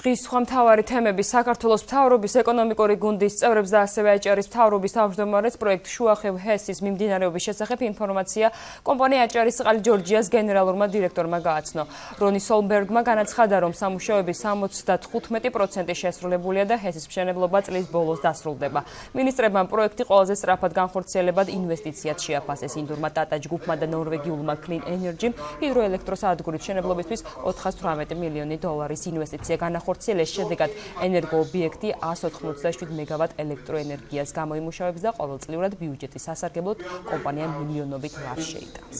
დღის სხვა მთავარი თემები საქართველოს მთავრობის ეკონომიკური გუნდის წევრებს და ასევე აჭარის მთავრობის თავმჯდომარეს პროექტ შუახევ ჰესის მიმდინარეობის შესახებ ინფორმაცია კომპანია აჭარისწყალი ჯორჯიას გენერალურმა დირექტორმა გააცნო. რონი სოლბერგმა განაცხადა, რომ სამუშაოების 75% შესრულებულია და ჰესის მშენებლობა წლის ბოლოს დასრულდება. მინისტრებმა პროექტი ყველაზე სწრაფად განხორციელებად ინვესტიციად შეაფასეს. ინდურმა ტატა ჯგუფმა და ნორვეგიულმა Clean Energy-მ ჰიდროელექტროსადგურის მშენებლობისთვის 418 მილიონი დოლარის ინვესტიცია განახორციელეს, შედეგად ენერგოობიექტი 187 მეგავატ ელექტროენერგიას გამოიმუშავებს და ყოველწლიურად ბიუჯეტის სასარგებლოდ კომპანიამ მილიონობით ლარს შეიტანს.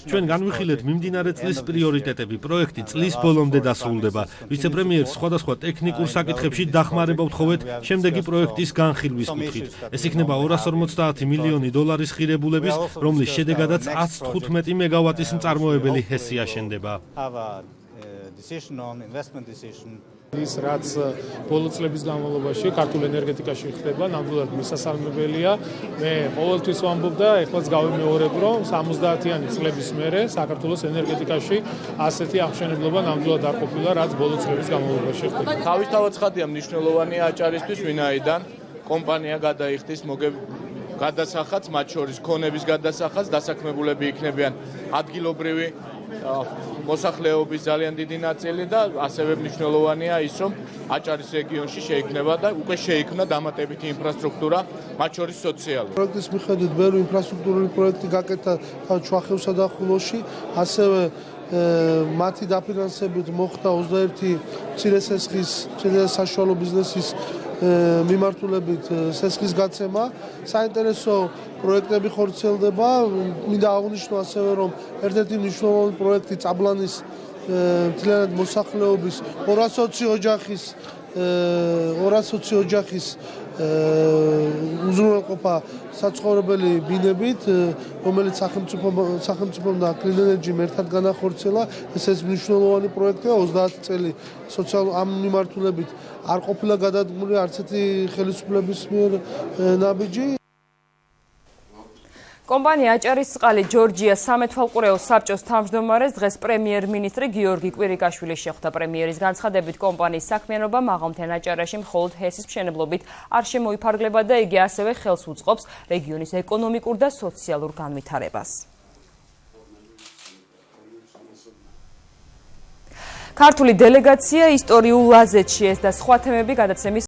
ჩვენ განვიხილეთ მიმდინარე წლის პრიორიტეტები. პროექტი წლის ბოლომდე დასრულდება. ვიცე-პრემიერს სხვადასხვა ტექნიკურ საკითხებში დახმარება ვთხოვეთ შემდეგი პროექტის განხილვის კუთხით. ეს იქნება 250 მილიონი დოლარის ღირებულების, რომლის შედეგადაც 115 მეგავატის მწარმოებელი ჰესი აშენდება. ის რაც ბოლო წლების განმავლობაში ქართულ ენერგეტიკაში ხდება, ნამდვილად მისასალმებელია. მე ყოველთვის ვამბობ და ეხლაც გავიმეორებ, რომ 70-იანი წლების მერე საქართველოს ენერგეტიკაში ასეთი აღმშენებლობა ნამდვილად არ ყოფილა, რაც ბოლო წლების განმავლობაში ხდება. თავისთავად ცხადია მნიშვნელოვანია აჭარისთვის, ვინაიდან კომპანია გადაიხდის გადასახადს, მათ შორის ქონების გადასახადს, დასაქმებულები იქნებიან ადგილობრივი მოსახლეობის ძალიან დიდი ნაწილი და ასევე მნიშვნელოვანია ის, რომ აჭარის რეგიონში შეიქმნება და უკვე შეიქმნა დამატებითი ინფრასტრუქტურა, მათ შორის სოციალური. პროექტის მიხედვით ბევრი ინფრასტრუქტურული პროექტი გაკეთდა შუახევსა და ხულოში, ასევე მათი დაფინანსებით მოხდა 21 მცირე სესხის, მცირე საშუალო ბიზნესის მიმართულებით სესხის გაცემა. საინტერესო პროექტები ხორციელდება. მინდა აღვნიშნო ასევე, რომ ერთ-ერთი მნიშვნელოვანი პროექტი წაბლანის მთლიანად მოსახლეობის 220 ოჯახის უზრუნველყოფა საცხოვრებელი ბინებით, რომელიც სახელმწიფომ და Clean Energy-მ ერთად განახორციელა. ეს მნიშვნელოვანი პროექტია, 30 წელი ამ მიმართულებით არ ყოფილა გადადგმული არც ერთი ხელისუფლების მიერ ნაბიჯი. კომპანია აჭარისწყალი ჯორჯიას სამეთვალყურეო საბჭოს თავმჯდომარეს დღეს პრემიერ-მინისტრი გიორგი კვირიკაშვილი შეხვდა. პრემიერის განცხადებით, კომპანიის საქმიანობა მაღალმთიან აჭარაში მხოლოდ ჰესის მშენებლობით არ შემოიფარგლება და იგი ასევე ხელს უწყობს რეგიონის ეკონომიკურ და სოციალურ განვითარებას. ქართული დელეგაცია ისტორიულ ლაზეთში ეს და სხვა თემები გადაცემის